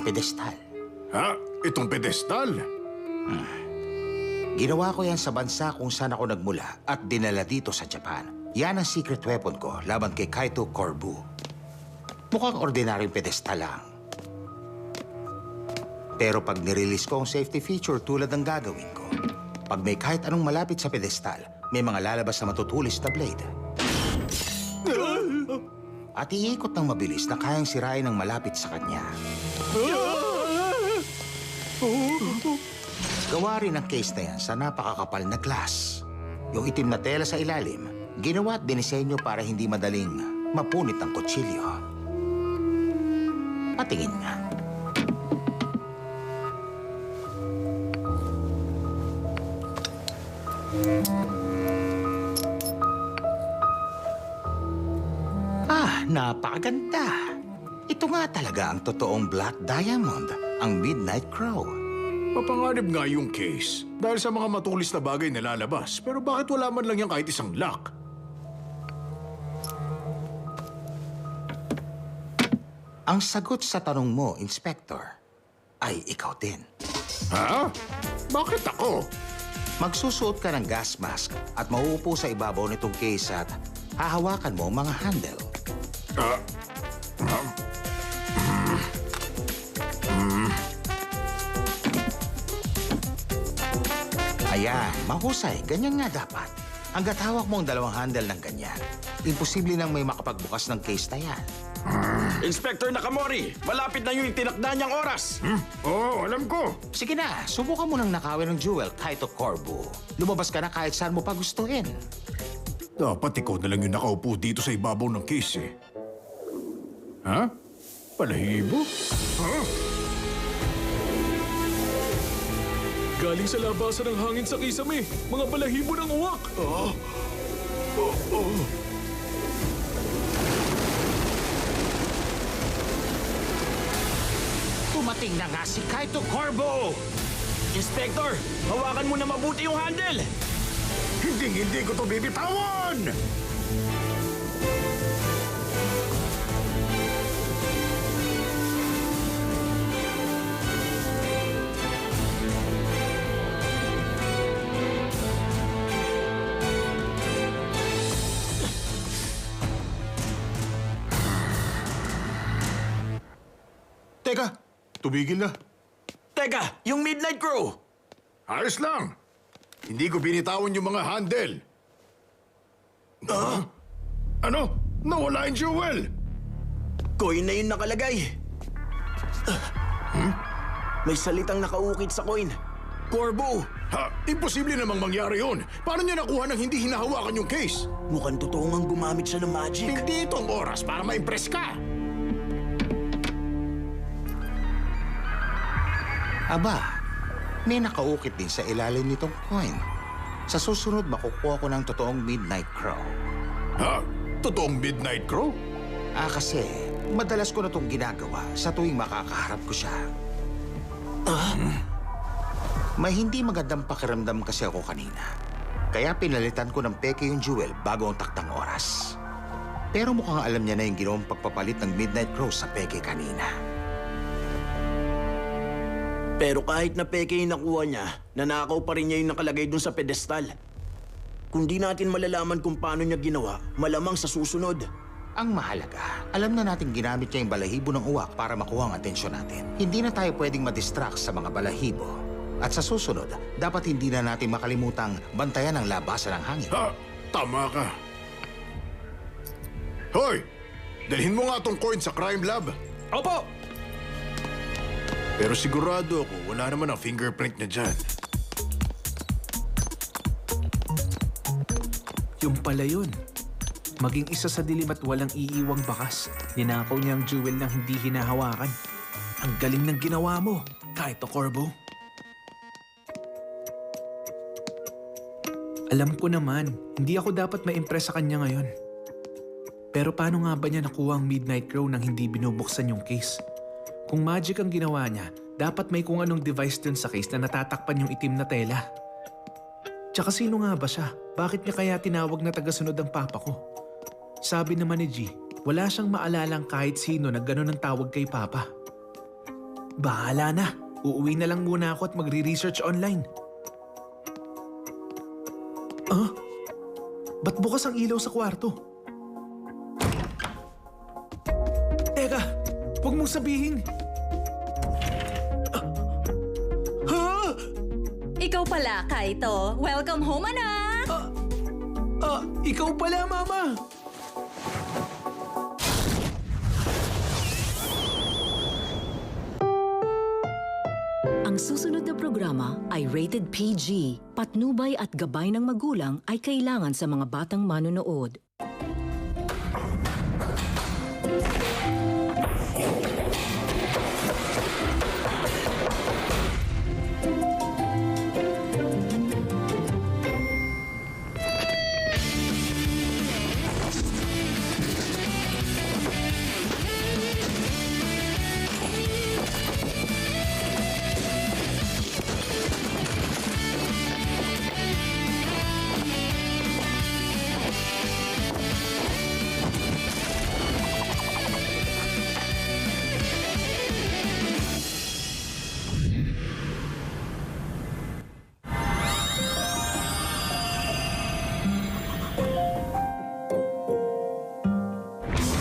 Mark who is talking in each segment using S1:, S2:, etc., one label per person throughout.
S1: pedestal.
S2: Ha? Itong pedestal?
S1: Ginawa ko yan sa bansa kung saan ako nagmula at dinala dito sa Japan. Yan ang secret weapon ko laban kay Kaito Corbu. Mukhang ordinaryong pedestal lang. Pero pag nirelease ko ang safety feature tulad ng gagawin ko, pag may kahit anong malapit sa pedestal, may mga lalabas na matutulis na blade. At iikot ng mabilis na kayang sirain ng malapit sa kanya. Gawa rin ang case na yan sa napakakapal na glass. Yung itim na tela sa ilalim, ginawa at dinisenyo para hindi madaling mapunit ang kutsilyo. Patingin nga. Napakaganda. Ito nga talaga ang totoong Black Diamond, ang Midnight Crow.
S2: Mapanganib nga yung case. Dahil sa mga matulis na bagay na lalabas. Pero bakit wala man lang yan kahit isang lock?
S1: Ang sagot sa tanong mo, Inspector, ay ikaw din.
S2: Ha? Bakit ako?
S1: Magsusuot ka ng gas mask at mauupo sa ibabaw nitong case at hahawakan mo ang mga handle. Ayan, mahusay. Ganyan nga dapat. Hanggat hawak mo ang dalawang handle ng ganyan, imposible nang may makapagbukas ng case na yan.
S3: Inspector Nakamori, malapit na yung itinakda niyang oras.
S2: Oo, alam ko.
S1: Sige na, subukan mo ng nakawin ng jewel, Kaito Corbu. Lumabas ka na kahit saan mo pa gustuhin.
S2: Dapat ikaw na lang yung nakaupo dito sa ibabaw ng case eh. Ha? Balahibo? Ha?
S4: Galing sa labasan ng hangin sa kisame, mga balahibo ng uwak.
S1: Tumating na nga si Kaito Corbu!
S3: Inspector, hawakan mo na mabuti yung handle.
S2: Hindi ko to bibitawan!
S1: Teka,
S2: Tumigil na.
S3: Teka, yung Midnight Crow.
S2: Ayos lang. Hindi ko binitawan yung mga handle. Ano? Nawala yung jewel!
S3: Coin na yun nakalagay. May salitang nakaukit sa coin. Corbu.
S2: Ha? Imposible namang mangyari yun. Paano niya nakuha ng hindi hinahawakan yung case?
S3: Mukhang totoo ngang gumamit siya ng magic.
S2: Hindi itong oras para ma-impress ka.
S1: aba, may nakaukit din sa ilalim nitong coin. Sa susunod, makukuha ko ng totoong Midnight Crow.
S2: Ha? Totoong Midnight Crow?
S1: Kasi madalas ko na itong ginagawa sa tuwing makakaharap ko siya. May hindi magandang pakiramdam kasi ako kanina. Kaya pinalitan ko ng peke yung jewel bago ang taktang oras. Pero mukhang alam niya na yung ginawang pagpapalit ng Midnight Crow sa peke kanina.
S3: Pero kahit na peke yung nakuha niya, nanakaw pa rin niya yung nakalagay dun sa pedestal. Kung di natin malalaman kung paano niya ginawa, malamang sa susunod.
S1: Ang mahalaga, alam na natin ginamit niya yung balahibo ng uwak para makuha ang atensyon natin. Hindi na tayo pwedeng madistract sa mga balahibo. At sa susunod, dapat hindi na natin makalimutang bantayan ang labasan ng hangin.
S2: Ha? Tama ka. Hoy! Dalhin mo nga tong coin sa crime lab.
S4: Opo!
S2: Pero sigurado ako, wala naman ang fingerprint niya dyan.
S5: Yung pala yun. Maging isa sa dilim at walang iiwang bakas. Ninakaw niya ang jewel nang hindi hinahawakan. Ang galing ng ginawa mo, Kaito Corbu. Alam ko naman, hindi ako dapat ma-impress sa kanya ngayon. Pero paano nga ba niya nakuha ang Midnight Crow nang hindi binubuksan yung case? Kung magic ang ginawa niya, dapat may kung anong device dun sa case na natatakpan yung itim na tela. Tsaka sino nga ba siya? Bakit niya kaya tinawag na tagasunod ang papa ko? Sabi naman ni G, wala siyang maalalang kahit sino na gano'n ang tawag kay papa. Bahala na. Uuwi na lang muna ako at magre-research online. Ba't bukas ang ilaw sa kwarto? Teka, huwag mong sabihin.
S6: Ikaw pala, Kaito. Welcome home, anak!
S5: Ikaw pala, Mama.
S7: Ang susunod na programa ay rated PG. Patnubay at gabay ng magulang ay kailangan sa mga batang manonood.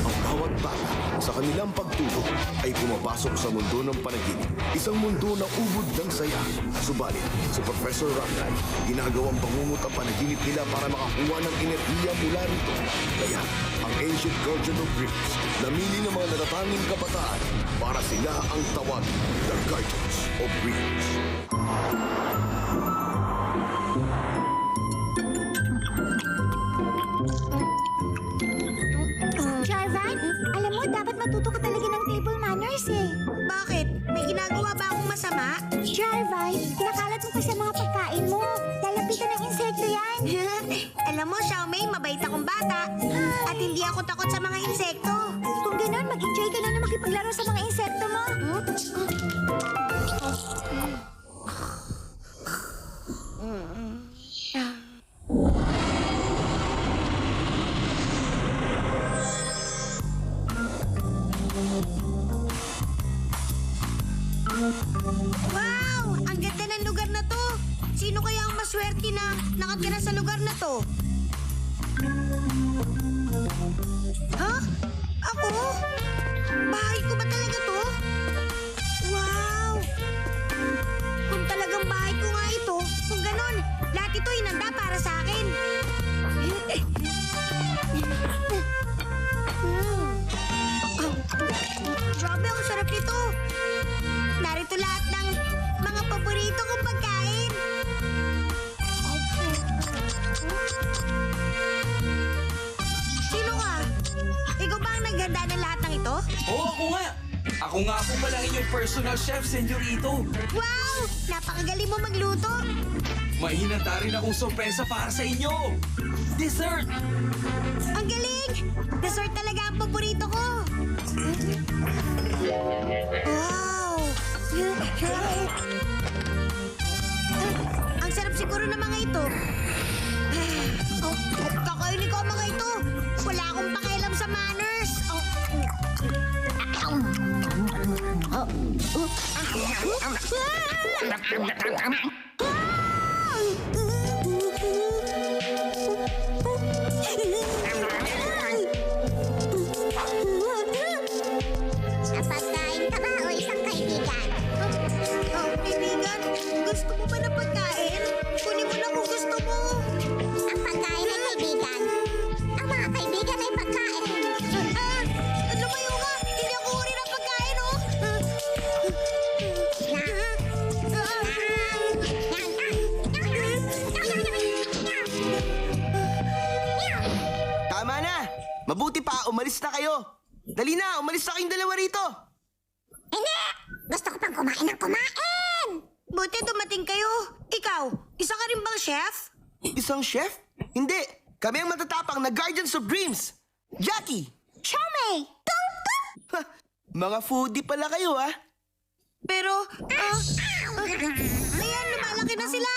S8: Ang bawat bata sa kanilang pagtulog ay pumapasok sa mundo ng panaginip. Isang mundo na ubod ng saya. Subalit, si Professor Rockeye, ginagawang bangungot ang panaginip nila para makakuha ng enerhiya mula rito. Kaya, ang Ancient Guardian of Dreams, namili ng mga natatanging kabataan para sila ang tawag, The Guardians of Dreams.
S9: Jarvan, alam mo, dapat matuto ka talaga ng table manners eh. Bakit? May ginagawa ba akong masama? Jarvan, kinakalat mo kasi mga pagkain mo. Lalapitan ng insekto yan. Alam mo, Xiaomei, mabait akong bata. At hindi ako takot sa mga insekto. Kung gano'n, mag-enjoy ka na makipaglaro sa mga insekto mo. Wow! Ang ganda ng lugar na to! Sino kaya ang maswerte na nakatira sa lugar na to? Ha? Ako? Bahay ko ba talaga to? Wow! Kung talagang bahay ko nga ito, kung ganon, lahat ito inanda para sa akin. Grabe, ang sarap nito. Narito lahat ng mga paborito kong pagkain. Sino ka? Ikaw ba ang naghanda ng lahat ng ito?
S10: Oo, ako nga! Ako nga po pala inyong personal chef, Senyorito.
S9: Wow! Napakagaling mo magluto.
S10: May hinanda rin akong sorpresa para sa inyo. Dessert!
S9: Ang galing! Dessert talaga ang paborito ko. Wow! Ang sarap siguro ng mga ito. Oh, kakainin ko ang mga ito. Wala akong pakialam sa manners. Napagkain ka ba o isang kaibigan? Kaibigan, gusto mo ba ng pagkain? Kunin mo na kung gusto mo. Ang pagkain ay kaibigan. Ang mga kaibigan ay pagkain. Lumayo ka! Hindi ako uri ng pagkain, oh!
S8: Tama na! Mabuti pa, umalis na kayo! Dali na, umalis na kayong dalawa rito!
S9: Hindi! Gusto ko pang kumain ng kumain! Buti dumating kayo. Ikaw, isa ka rin bang chef?
S8: Isang chef? Hindi! Kami ang matatapang na Guardians of Dreams! Jackie!
S9: Xiaomei! Tung-tung!
S8: Ha, mga foodie pala kayo, ha?
S9: Pero, ayan, lumalaki na sila.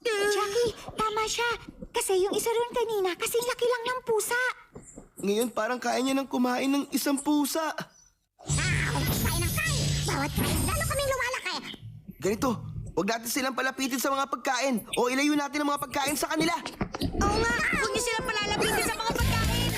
S9: Jackie, tama siya. Kasi yung isa ron kanina, kasing laki lang ng pusa.
S8: Ngayon parang kaya niya nang kumain ng isang pusa.
S9: Kain ng kain! bawat kain, lalo kaming lumalaki.
S11: Ganito, huwag natin silang palapitin sa mga pagkain o ilayo natin ang mga pagkain sa kanila.
S9: Oo nga, huwag niyo silang palalapitin sa mga pagkain.